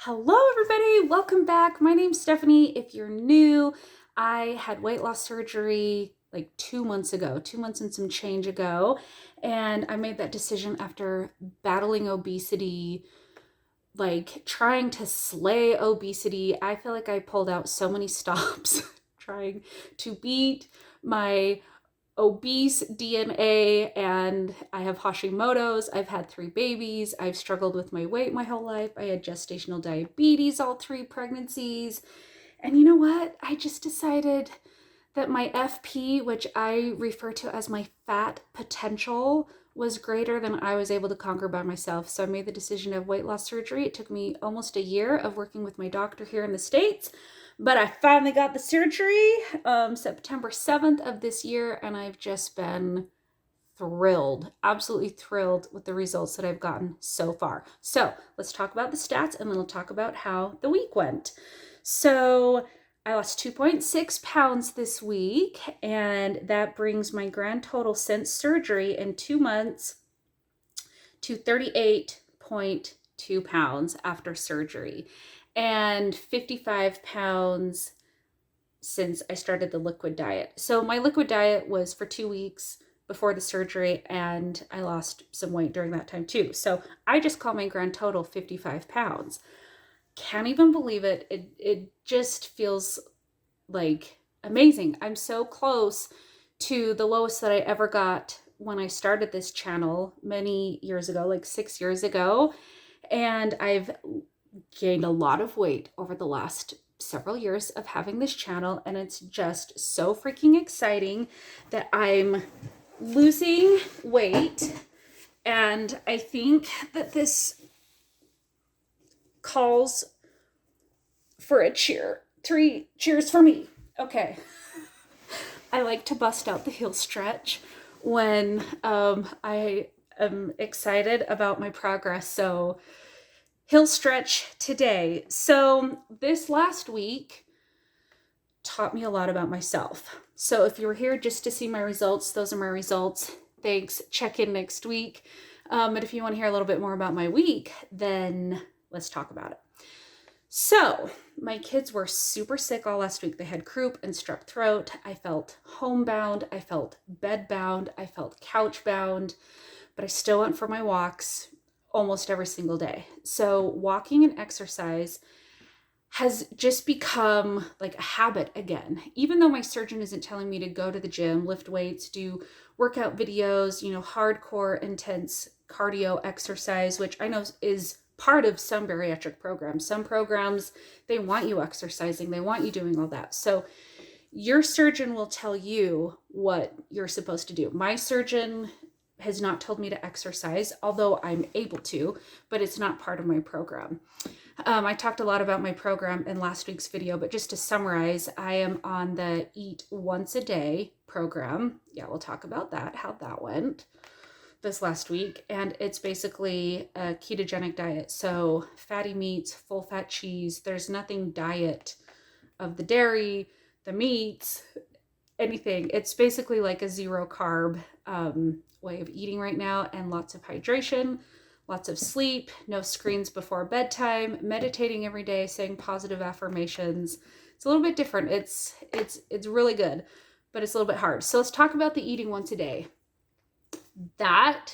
Hello, everybody. Welcome back. My name's Stephanie. If you're new, I had weight loss surgery like 2 months ago, 2 months and some change ago. And I made that decision after battling obesity, like trying to slay obesity. I feel like I pulled out so many stops trying to beat my obese DNA, and I have Hashimoto's. I've had 3 babies. I've struggled with my weight my whole life. I had gestational diabetes all 3 pregnancies. And you know what? I just decided that my FP, which I refer to as my fat potential, was greater than I was able to conquer by myself. So I made the decision of weight loss surgery. It took me almost a year of working with my doctor here in the States, but I finally got the surgery September 7th of this year, and I've just been thrilled, absolutely thrilled with the results that I've gotten so far. So let's talk about the stats, and then we'll talk about how the week went. So I lost 2.6 pounds this week, and that brings my grand total since surgery in 2 months to 38.2 pounds after surgery, and 55 pounds since I started the liquid diet. So my liquid diet was for 2 weeks before the surgery, and I lost some weight during that time too. So I just call my grand total 55 pounds. Can't even believe it. It just feels like amazing. I'm so close to the lowest that I ever got when I started this channel many years ago, like 6 years ago. And I've gained a lot of weight over the last several years of having this channel, and it's just so freaking exciting that I'm losing weight. And I think that this calls for a cheer. 3 cheers for me. Okay. I like to bust out the heel stretch when I am excited about my progress. So heel stretch today. So this last week taught me a lot about myself. So if you were here just to see my results, those are my results. Thanks. Check in next week. But if you want to hear a little bit more about my week, then let's talk about it. So my kids were super sick all last week. They had croup and strep throat. I felt homebound. I felt bedbound. I felt couchbound, but I still went for my walks almost every single day. So walking and exercise has just become like a habit again. Even though my surgeon isn't telling me to go to the gym, lift weights, do workout videos, hardcore, intense cardio exercise, which I know is part of some bariatric programs. Some programs, they want you exercising, they want you doing all that. So your surgeon will tell you what you're supposed to do. My surgeon has not told me to exercise, although I'm able to, but it's not part of my program. I talked a lot about my program in last week's video, but just to summarize, I am on the Eat Once a Day program. Yeah, we'll talk about that, how that went this last week. And it's basically a ketogenic diet. So fatty meats, full fat cheese, there's nothing diet of the dairy, the meats, anything. It's basically like a zero carb way of eating right now, and lots of hydration, lots of sleep, no screens before bedtime, meditating every day, saying positive affirmations. It's a little bit different. It's really good, but it's a little bit hard. So let's talk about the eating once a day. That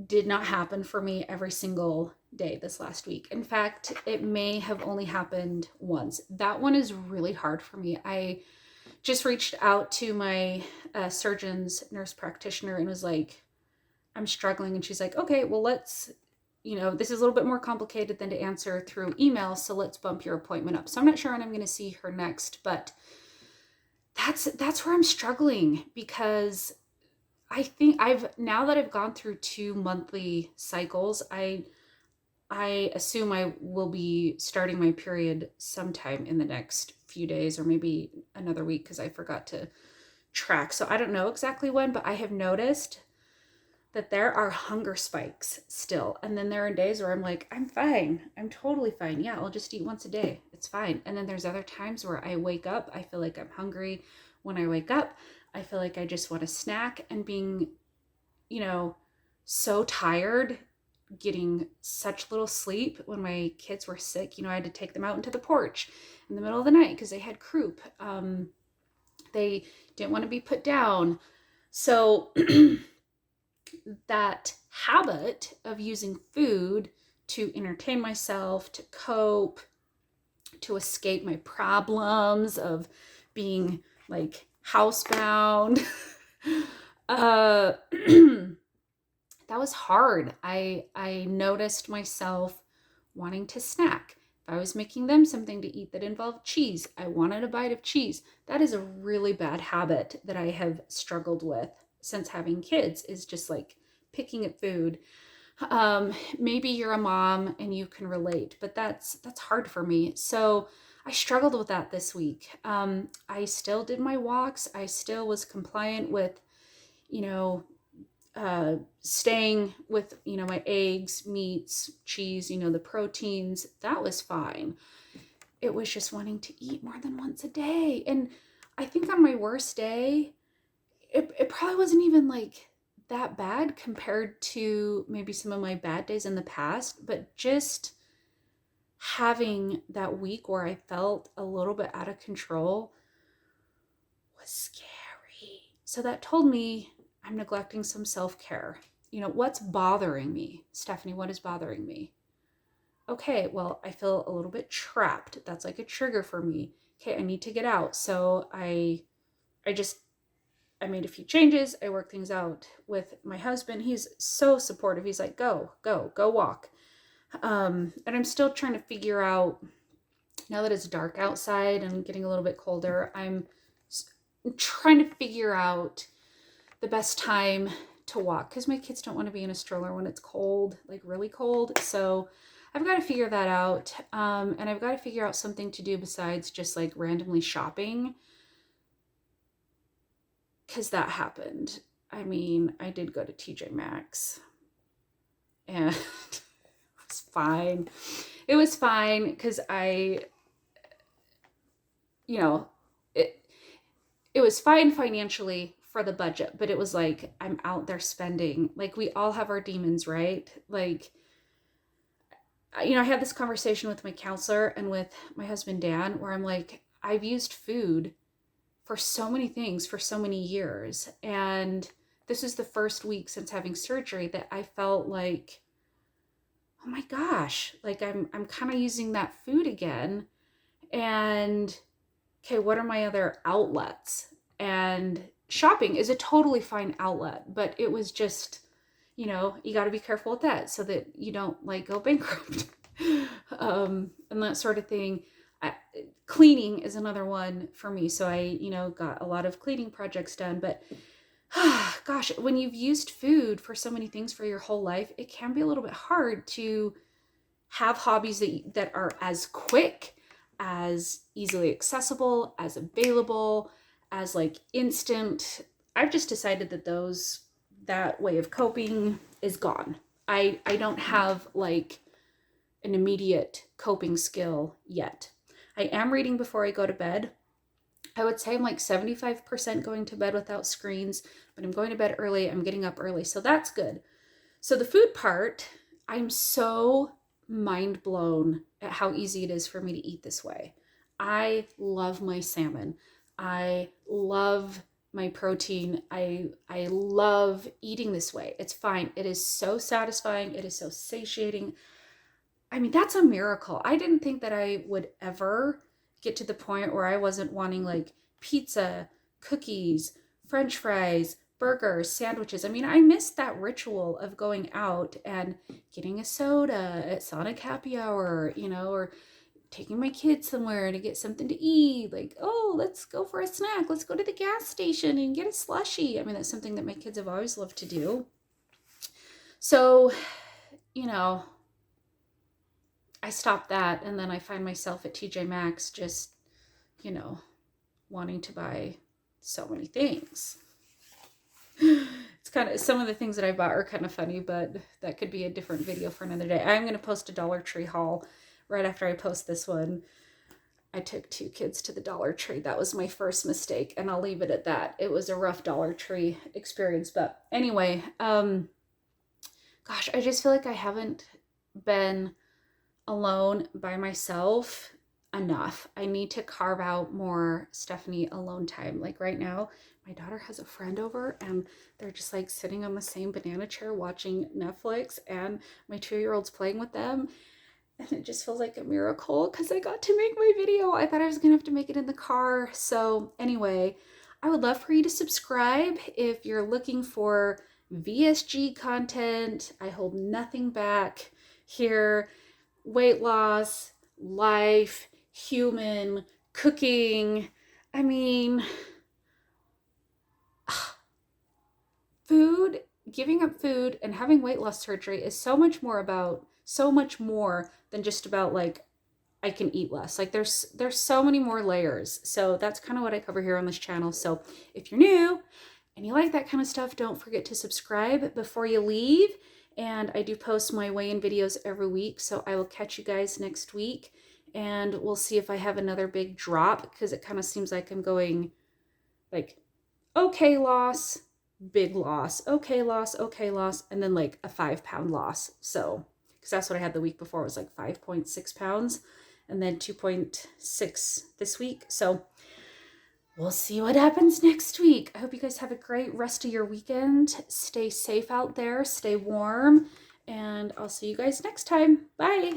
did not happen for me every single day this last week. In fact, it may have only happened once. That one is really hard for me. I just reached out to my surgeon's nurse practitioner and was like, I'm struggling. And she's like, okay, well, let's, this is a little bit more complicated than to answer through email. So let's bump your appointment up. So I'm not sure when I'm going to see her next, but that's where I'm struggling, because I think now that I've gone through 2 monthly cycles, I assume I will be starting my period sometime in the next few days, or maybe another week, because I forgot to track. So I don't know exactly when, but I have noticed that there are hunger spikes still. And then there are days where I'm like, I'm fine. I'm totally fine. Yeah, I'll just eat once a day. It's fine. And then there's other times where I wake up, I feel like I'm hungry. When I wake up, I feel like I just want a snack, and being, so tired getting such little sleep when my kids were sick. You know, I had to take them out into the porch in the middle of the night because they had croup. They didn't want to be put down. So that habit of using food to entertain myself, to cope, to escape my problems of being like housebound, that was hard. I noticed myself wanting to snack. If I was making them something to eat that involved cheese, I wanted a bite of cheese. That is a really bad habit that I have struggled with since having kids, is just like picking at food. Maybe you're a mom and you can relate, but that's hard for me. So I struggled with that this week. I still did my walks. I still was compliant with, you know, staying with, you know, my eggs, meats, cheese, you know, the proteins. That was fine. It was just wanting to eat more than once a day. And I think on my worst day, it probably wasn't even like that bad compared to maybe some of my bad days in the past, but just having that week where I felt a little bit out of control was scary. So that told me I'm neglecting some self-care. You know, what's bothering me? Stephanie, what is bothering me? Okay, well, I feel a little bit trapped. That's like a trigger for me. Okay, I need to get out. So I made a few changes. I worked things out with my husband. He's so supportive. He's like, go walk. And I'm still trying to figure out, now that it's dark outside and getting a little bit colder, I'm trying to figure out the best time to walk, because my kids don't want to be in a stroller when it's cold, like really cold. So I've got to figure that out. And I've got to figure out something to do besides just like randomly shopping, because that happened. I mean, I did go to TJ Maxx and it was fine. It was fine because you know, it was fine financially for the budget, but it was like, I'm out there spending. Like, we all have our demons, right? Like, you know, I had this conversation with my counselor and with my husband, Dan, where I'm like, I've used food for so many things for so many years. And this is the first week since having surgery that I felt like, oh my gosh, like I'm kind of using that food again. And okay, what are my other outlets? And shopping is a totally fine outlet, but it was just, you know, you got to be careful with that so that you don't like go bankrupt. And that sort of thing. Cleaning is another one for me. So I, you know, got a lot of cleaning projects done, but gosh, when you've used food for so many things for your whole life, it can be a little bit hard to have hobbies that are as quick, as easily accessible, as available, as like instant. I've just decided that that way of coping is gone. I don't have like an immediate coping skill yet. I am reading before I go to bed. I would say I'm like 75% going to bed without screens, but I'm going to bed early. I'm getting up early. So that's good. So the food part, I'm so mind blown at how easy it is for me to eat this way. I love my salmon. I love my protein. I love eating this way. It's fine. It is so satisfying. It is so satiating. I mean, that's a miracle. I didn't think that I would ever get to the point where I wasn't wanting like pizza, cookies, French fries, burgers, sandwiches. I mean, I missed that ritual of going out and getting a soda at Sonic Happy Hour, you know, or taking my kids somewhere to get something to eat. Like, oh, let's go for a snack. Let's go to the gas station and get a slushie. I mean, that's something that my kids have always loved to do. So, you know, I stopped that, and then I find myself at TJ Maxx just, you know, wanting to buy so many things. It's kind of, some of the things that I bought are kind of funny, but that could be a different video for another day. I'm going to post a Dollar Tree haul right after I post this one. I took 2 kids to the Dollar Tree. That was my first mistake, and I'll leave it at that. It was a rough Dollar Tree experience, but anyway, gosh, I just feel like I haven't been alone by myself enough. I need to carve out more Stephanie alone time. Like right now, my daughter has a friend over and they're just like sitting on the same banana chair watching Netflix, and my 2-year-old's playing with them. And it just feels like a miracle because I got to make my video. I thought I was gonna have to make it in the car. So anyway, I would love for you to subscribe if you're looking for VSG content. I hold nothing back here. Weight loss, life, human, cooking. I mean, food, giving up food and having weight loss surgery is so much more than just about like I can eat less. Like there's so many more layers. So that's kind of what I cover here on this channel. So if you're new and you like that kind of stuff, don't forget to subscribe before you leave. And I do post my weigh-in videos every week. So I will catch you guys next week, and we'll see if I have another big drop, because it kind of seems like I'm going like, okay, loss, big loss, okay, loss, okay, loss, and then like a 5-pound loss. So, because that's what I had the week before, it was like 5.6 pounds, and then 2.6 this week. So we'll see what happens next week. I hope you guys have a great rest of your weekend. Stay safe out there, stay warm, and I'll see you guys next time. Bye.